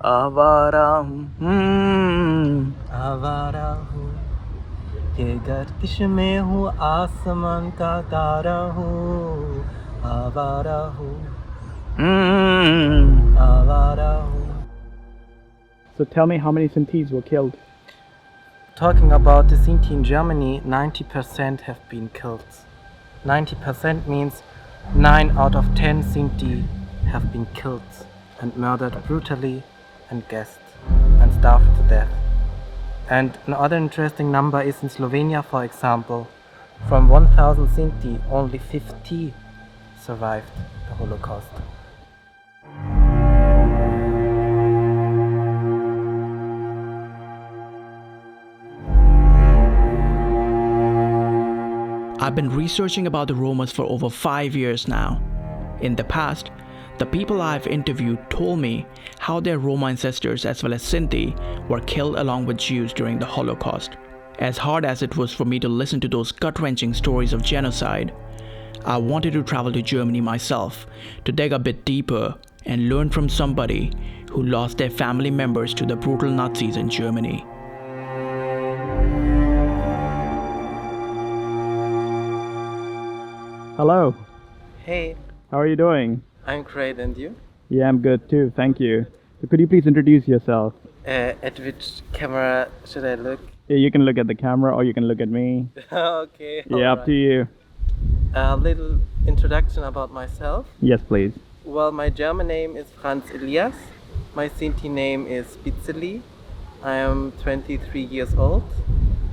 आवारा आवारा हूँ ये गर्दिश में हूँ आसमान का तारा हूँ आवारा हूँ आवारा हूँ. So tell me, how many Sintis were killed? Talking about the Sinti in Germany, 90% have been killed. 90% means 9 out of 10 Sinti have been killed and murdered brutally and gassed and starved to death. And another interesting number is in Slovenia, for example, from 1000 Sinti, only 50 survived the Holocaust. I've been researching about the Romas for over 5 years now. In the past, the people I've interviewed told me how their Roma ancestors as well as Sinti were killed along with Jews during the Holocaust. As hard as it was for me to listen to those gut-wrenching stories of genocide, I wanted to travel to Germany myself to dig a bit deeper and learn from somebody who lost their family members to the brutal Nazis in Germany. Hello, Hey, how are you doing? I'm great, and you? Yeah, I'm good too, thank you. So could you please introduce yourself? At which camera should I look? Yeah, you can look at the camera or you can look at me. Okay. Yeah, up to you. A little introduction about myself. Yes, please. Well, my German name is Franz Elias. My Sinti name is Bizzely. I am 23 years old.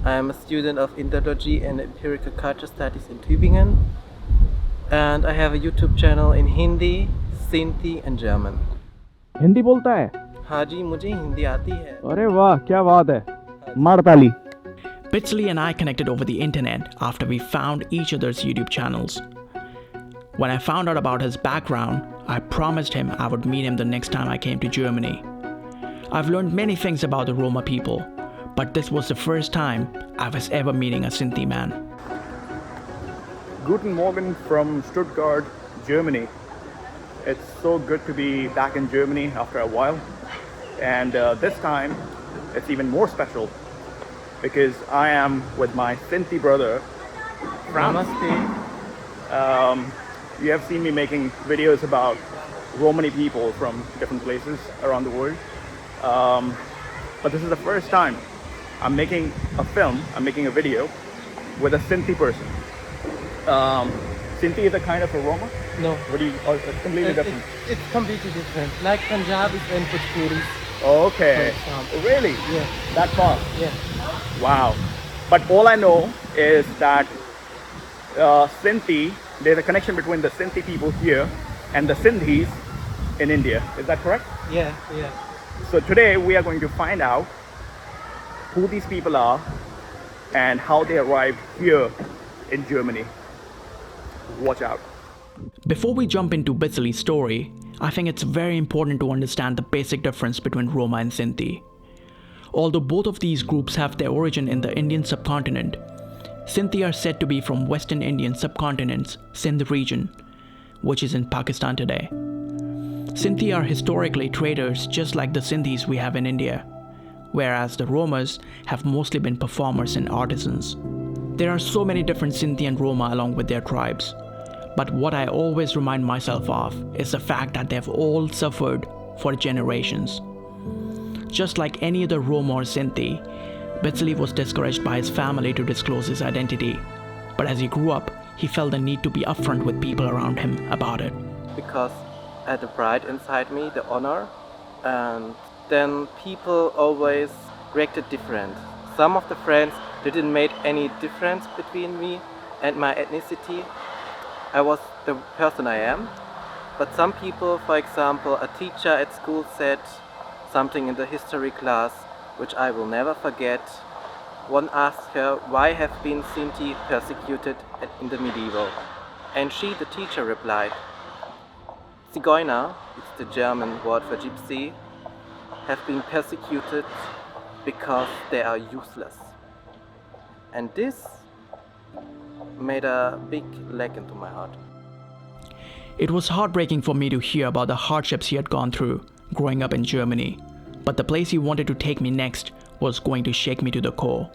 I am a student of Indology and Empirical Culture Studies in Tübingen. And I have a YouTube channel in Hindi, Sinti and German. Hindi बोलता है? हाँ जी, मुझे हिंदी आती है. अरे वाह, क्या बात है? मार ताली. Bitley and I connected over the internet after we found each other's YouTube channels. When I found out about his background, I promised him I would meet him the next time I came to Germany. I've learned many things about the Roma people, but this was the first time I was ever meeting a Sinti man. Guten Morgen from Stuttgart, Germany. It's so good to be back in Germany after a while. And this time, it's even more special because I am with my Sinti brother, Franz. Namaste. You have seen me making videos about Romani people from different places around the world. But this is the first time I'm making a film, I'm making a video with a Sinti person. Sinti is a kind of a Roma? No. What do you? Oh, it's completely different. It's completely different. Like Punjabis and Bhojpuris. Okay. For example. Really? Yeah. That far? Yeah. Wow. But all I know is that Sinti, there's a connection between the Sinti people here and the Sindhis in India. Is that correct? Yeah. So today we are going to find out who these people are and how they arrived here in Germany. Watch out. Before we jump into Bizzely's story, I think it's very important to understand the basic difference between Roma and Sinti. Although both of these groups have their origin in the Indian subcontinent, Sinti are said to be from Western Indian subcontinent's Sindh region, which is in Pakistan today. Sinti are historically traders just like the Sindhis we have in India, whereas the Romas have mostly been performers and artisans. There are so many different Sinti and Roma along with their tribes, but what I always remind myself of is the fact that they've all suffered for generations. Just like any other Roma or Sinti, Bitzely was discouraged by his family to disclose his identity, but as he grew up, he felt the need to be upfront with people around him about it. Because I had the pride inside me, the honor, and then people always reacted different. Some of the friends didn't make any difference between me and my ethnicity. I was the person I am. But some people, for example, a teacher at school said something in the history class which I will never forget. One asked her why have been Sinti persecuted in the medieval, and she, the teacher, replied, Zigeuner, it's the German word for gypsy, have been persecuted because they are useless. And this made a big leg into my heart. It was heartbreaking for me to hear about the hardships he had gone through growing up in Germany. But the place he wanted to take me next was going to shake me to the core.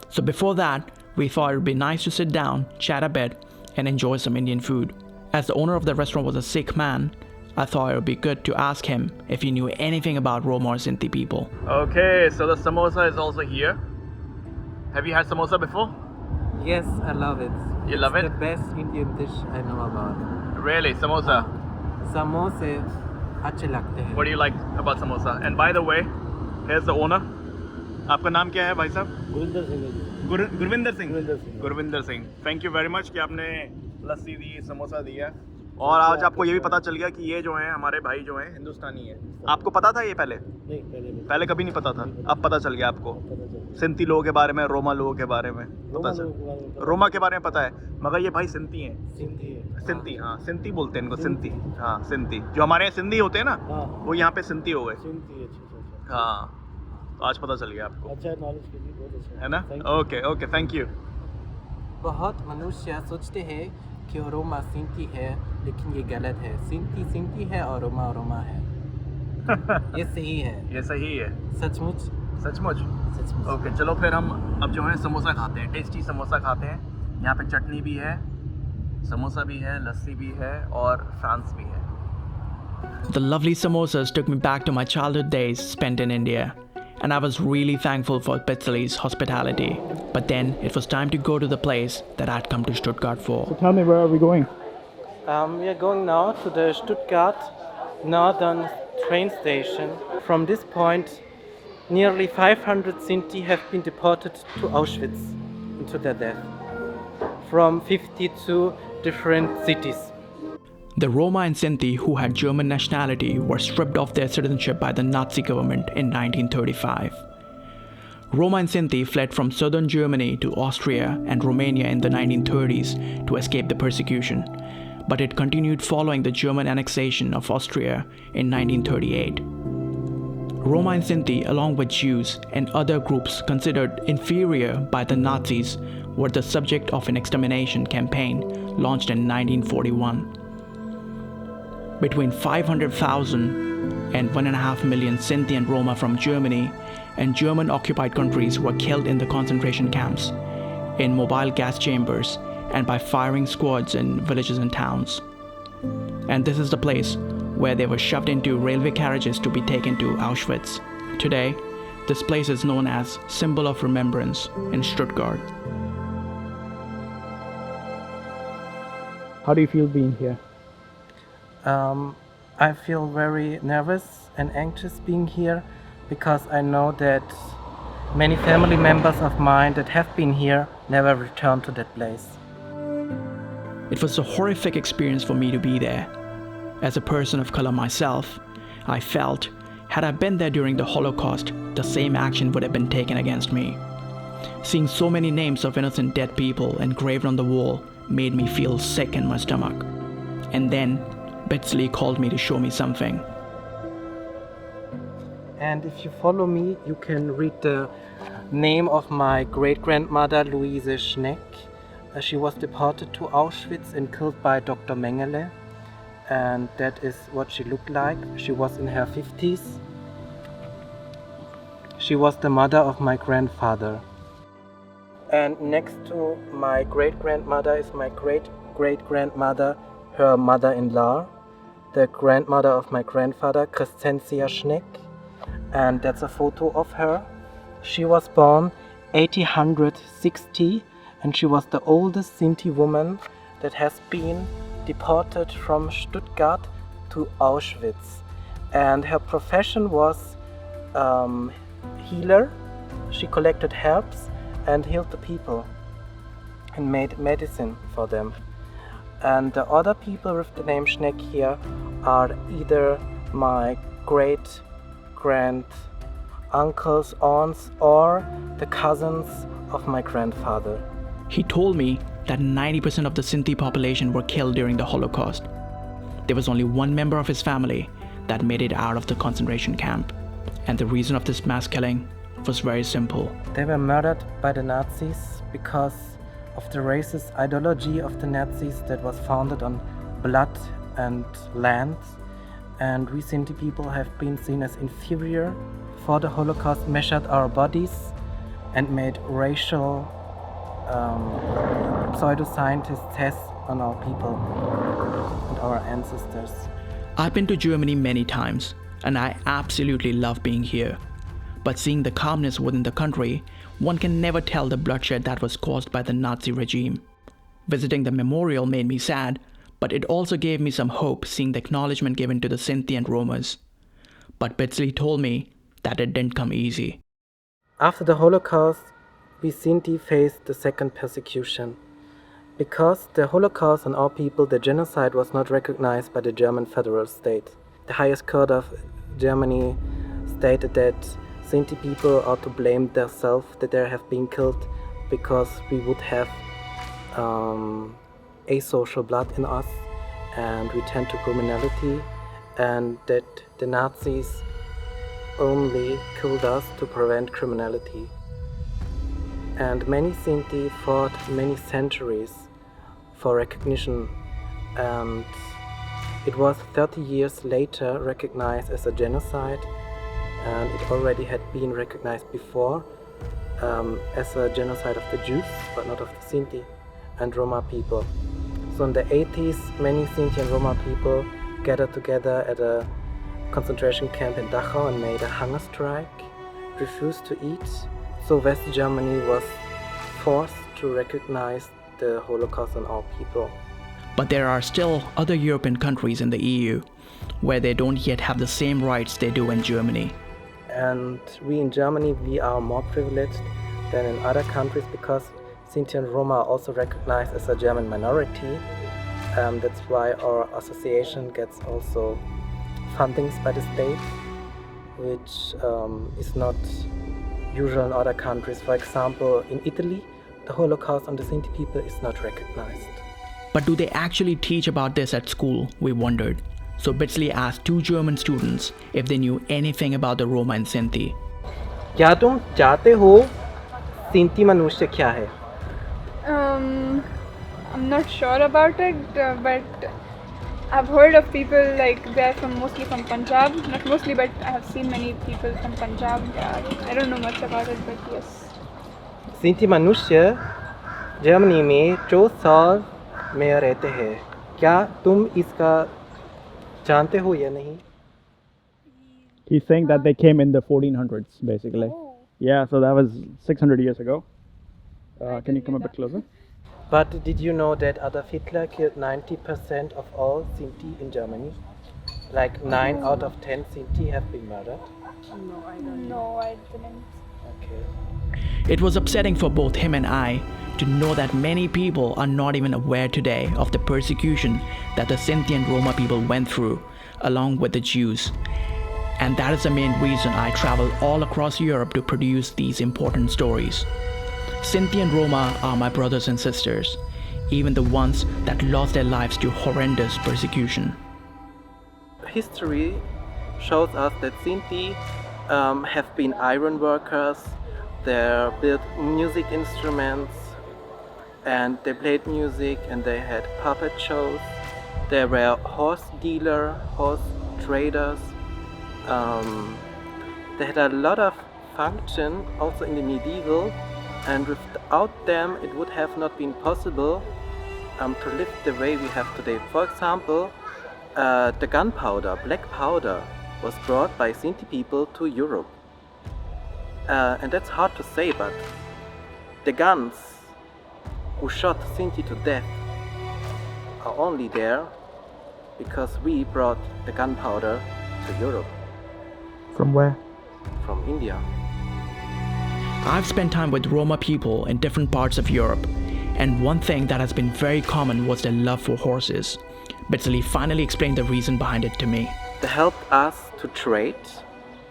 So before that, we thought it would be nice to sit down, chat a bit, and enjoy some Indian food. As the owner of the restaurant was a Sikh man, I thought it would be good to ask him if he knew anything about Roma or Sinti people. Okay, so the samosa is also here. Have you had samosa before? Yes, I love it. You love It's it? the best Indian dish I know about. Really, samosa? Samose अच्छे लगते हैं. What do you like about samosa? And by the way, here's the owner. आपका नाम क्या है भाई साहब? Gurvinder Singh. Gurvinder Singh. Thank you very much कि आपने लस्सी दी, समोसा दिया. और आज आपको ये भी पता चल गया कि ये जो हैं हमारे भाई जो हैं हिंदुस्तानी हैं. आपको पता था ये पहले? नहीं, पहले कभी नहीं पता था. अब पता चल गया आपको. सिंती लोगों के बारे में, रोमा लोगों के बारे में पता चल. रोमा के बारे में पता है, मगर ये भाई सिंती हैं. सिंती, हाँ, सिंती बोलते हैं इनको. सिंती, हाँ, सिंती. जो हमारे यहाँ सिंधी होते हैं ना, वो यहाँ पे सिंती हो गए. हाँ, तो आज पता चल गया आपको. अच्छा, नॉलेज के लिए बहुत अच्छा है ना? Okay okay, thank you. बहुत मनुष्य सोचते हैं कि रोमा सिंती है, लेकिन ये गलत है. सिंती सिंती है और रोमा है. ये सही है. ये सही है. सचमुच. सचमुच. ओके, चलो फिर हम अब जो है समोसा खाते हैं. टेस्टी समोसा खाते हैं. यहाँ पे चटनी भी है, समोसा भी है, लस्सी भी है और फ्रांस भी है. The lovely samosas took me back to my childhood days spent in India, and I was really thankful for Bitzely's hospitality. But then it was time to go to the place that I'd come to Stuttgart for. So tell me, where are we going? We are going now to the Stuttgart Northern train station. From this point, nearly 500 Sinti have been deported to Auschwitz into their death from 52 different cities. The Roma and Sinti who had German nationality were stripped of their citizenship by the Nazi government in 1935. Roma and Sinti fled from southern Germany to Austria and Romania in the 1930s to escape the persecution, but it continued following the German annexation of Austria in 1938. Roma and Sinti, along with Jews and other groups considered inferior by the Nazis, were the subject of an extermination campaign launched in 1941. Between 500,000 and 1.5 million Sinti and Roma from Germany and German-occupied countries were killed in the concentration camps, in mobile gas chambers, and by firing squads in villages and towns. And this is the place where they were shoved into railway carriages to be taken to Auschwitz. Today, this place is known as Symbol of Remembrance in Stuttgart. How do you feel being here? I feel very nervous and anxious being here because I know that many family members of mine that have been here never returned to that place. It was a horrific experience for me to be there. As a person of color myself, I felt, had I been there during the Holocaust, the same action would have been taken against me. Seeing so many names of innocent dead people engraved on the wall made me feel sick in my stomach. And then Bitzely called me to show me something. And if you follow me, you can read the name of my great-grandmother, Louise Schneck. She was deported to Auschwitz and killed by Dr. Mengele. And that is what she looked like. She was in her 50s. She was the mother of my grandfather. And next to my great-grandmother is my great-great-grandmother, her mother-in-law, the grandmother of my grandfather, Crescentia Schneck, and that's a photo of her. She was born 1860, and she was the oldest Sinti woman that has been deported from Stuttgart to Auschwitz. And her profession was healer. She collected herbs and healed the people and made medicine for them. And the other people with the name Schneck here are either my great-grand uncles, aunts, or the cousins of my grandfather. He told me that 90% of the Sinti population were killed during the Holocaust. There was only one member of his family that made it out of the concentration camp. And the reason of this mass killing was very simple. They were murdered by the Nazis because of the racist ideology of the Nazis that was founded on blood and land. and we Sinti people have been seen as inferior. For the Holocaust, measured our bodies and made racial pseudoscientist tests on our people and our ancestors. I've been to Germany many times, and I absolutely love being here. But seeing the calmness within the country, one can never tell the bloodshed that was caused by the Nazi regime. Visiting the memorial made me sad, but it also gave me some hope seeing the acknowledgement given to the Sinti and Romas. But Bitzely told me that it didn't come easy. After the Holocaust, we Sinti faced the second persecution. Because the Holocaust on our people, the genocide, was not recognized by the German federal state. The highest court of Germany stated that Sinti people are to blame themselves that they have been killed because we would have asocial blood in us and we tend to criminality, and that the Nazis only killed us to prevent criminality. And many Sinti fought many centuries for recognition, and it was 30 years later recognized as a genocide, and it already had been recognized before as a genocide of the Jews, but not of the Sinti and Roma people. So in the 80s, many Sinti and Roma people gathered together at a concentration camp in Dachau and made a hunger strike, refused to eat. So West Germany was forced to recognize the Holocaust on our people. But there are still other European countries in the EU where they don't yet have the same rights they do in Germany. And we in Germany, we are more privileged than in other countries because Sinti and Roma are also recognized as a German minority. That's why our association gets also fundings by the state, which is not usual in other countries. For example, in Italy, the Holocaust on the Sinti people is not recognized. But do they actually teach about this at school, we wondered. So Bitzely asked 2 German students if they knew anything about the Roma and Sinti. क्या तुम जानते हो सिंती मनुष्य क्या है? I'm not sure about it, but I've heard of people like they're mostly from Punjab. Not mostly, but I have seen many people from Punjab. I don't know much about it, but yes. सिंती मनुष्य Germany में 4 साल में रहते हैं. क्या तुम इसका जानते हो या नहीं? He's saying that they came in the 1400s, basically. Oh. Yeah, so that was 600 years ago. Can you come a bit closer? But did you know that Adolf Hitler killed 90% of all Sinti in Germany? Like 9 out of 10 Sinti have been murdered. No, I didn't. Okay. It was upsetting for both him and I to know that many people are not even aware today of the persecution that the Sinti and Roma people went through, along with the Jews. And that is the main reason I travel all across Europe to produce these important stories. Sinti and Roma are my brothers and sisters, even the ones that lost their lives to horrendous persecution. History shows us that Sinti have been iron workers, they built music instruments, and they played music, and they had puppet shows. They were horse dealers, horse traders. They had a lot of function also in the medieval, and without them it would have not been possible to live the way we have today. For example, the gunpowder, black powder, was brought by Sinti people to Europe. And that's hard to say, but the guns who shot Sinti to death are only there because we brought the gunpowder to Europe. From where? From India. I've spent time with Roma people in different parts of Europe, and one thing that has been very common was their love for horses. Bitzely finally explained the reason behind it to me. They helped us to trade,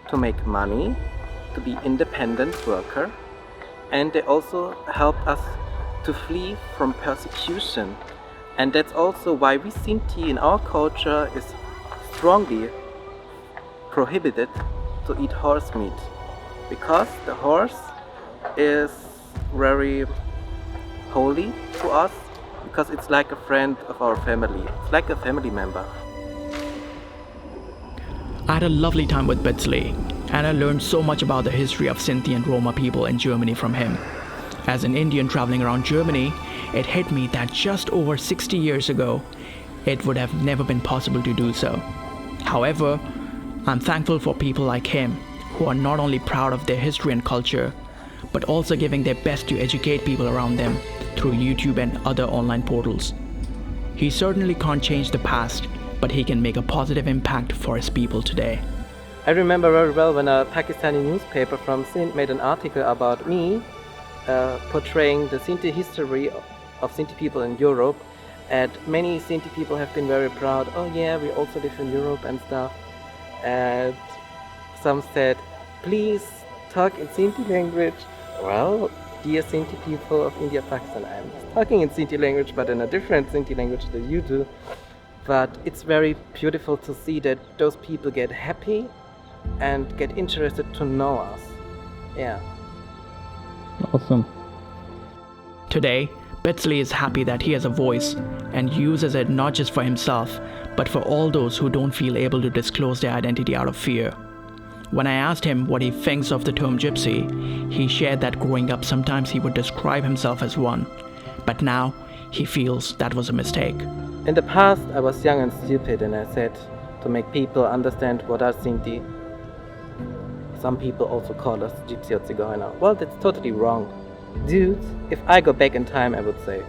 to make money, to be independent worker, and they also helped us to flee from persecution. And that's also why we Sinti in our culture is strongly prohibited to eat horse meat, because the horse is very holy to us, because it's like a friend of our family. It's like a family member. I had a lovely time with Bitzely, and I learned so much about the history of Sinti and Roma people in Germany from him. As an Indian traveling around Germany, it hit me that just over 60 years ago, it would have never been possible to do so. However, I'm thankful for people like him, who are not only proud of their history and culture, but also giving their best to educate people around them through YouTube and other online portals. He certainly can't change the past, but he can make a positive impact for his people today. I remember very well when a Pakistani newspaper from Sindh made an article about me portraying the Sinti history of Sinti people in Europe, and many Sinti people have been very proud. Oh yeah, we also live in Europe and stuff. And some said, please talk in Sinti language. Well, dear Sinti people of India, Pakistan, I'm talking in Sinti language, but in a different Sinti language than you do. But it's very beautiful to see that those people get happy and get interested to know us. Yeah. Awesome. Today, Bitzely is happy that he has a voice and uses it not just for himself, but for all those who don't feel able to disclose their identity out of fear. When I asked him what he thinks of the term gypsy, he shared that growing up sometimes he would describe himself as one, but now he feels that was a mistake. In the past, I was young and stupid, and I said to make people understand what are Sinti. Some people also call us gypsy or zigeuner. Well, that's totally wrong. Dude, if I go back in time, I would say,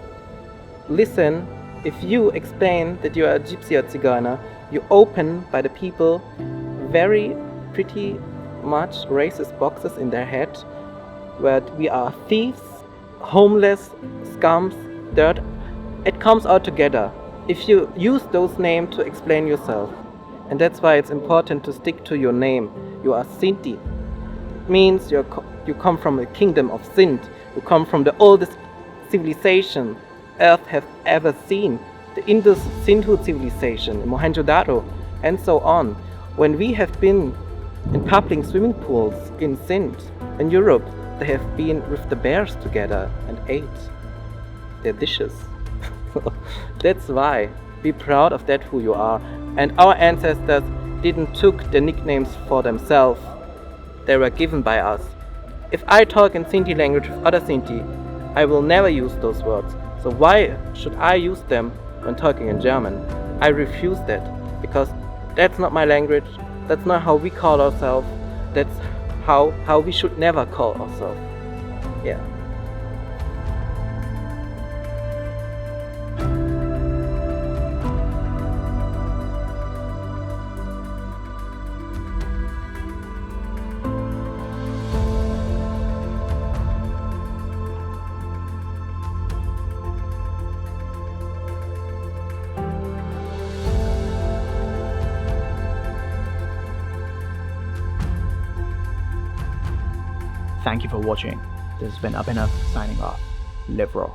listen, if you explain that you are a gypsy or zigeuner, you open by the people very pretty much racist boxes in their head, where we are thieves, homeless, scums, dirt. It comes all together if you use those names to explain yourself. And that's why it's important to stick to your name. You are Sinti. It means you come from a kingdom of Sindh. You come from the oldest civilization Earth has ever seen, the Indus-Sindhu civilization, Mohenjo-Daro, and so on. When we have been in public swimming pools in Sindh, in Europe, they have been with the bears together and ate their dishes. That's why. Be proud of that who you are. And our ancestors didn't took the nicknames for themselves. They were given by us. If I talk in Sinti language with other Sinti, I will never use those words. So why should I use them when talking in German? I refuse that, because that's not my language. That's not how we call ourselves. That's how we should never call ourselves. Yeah. Thank you for watching. This has been Abhinav signing off. Live raw.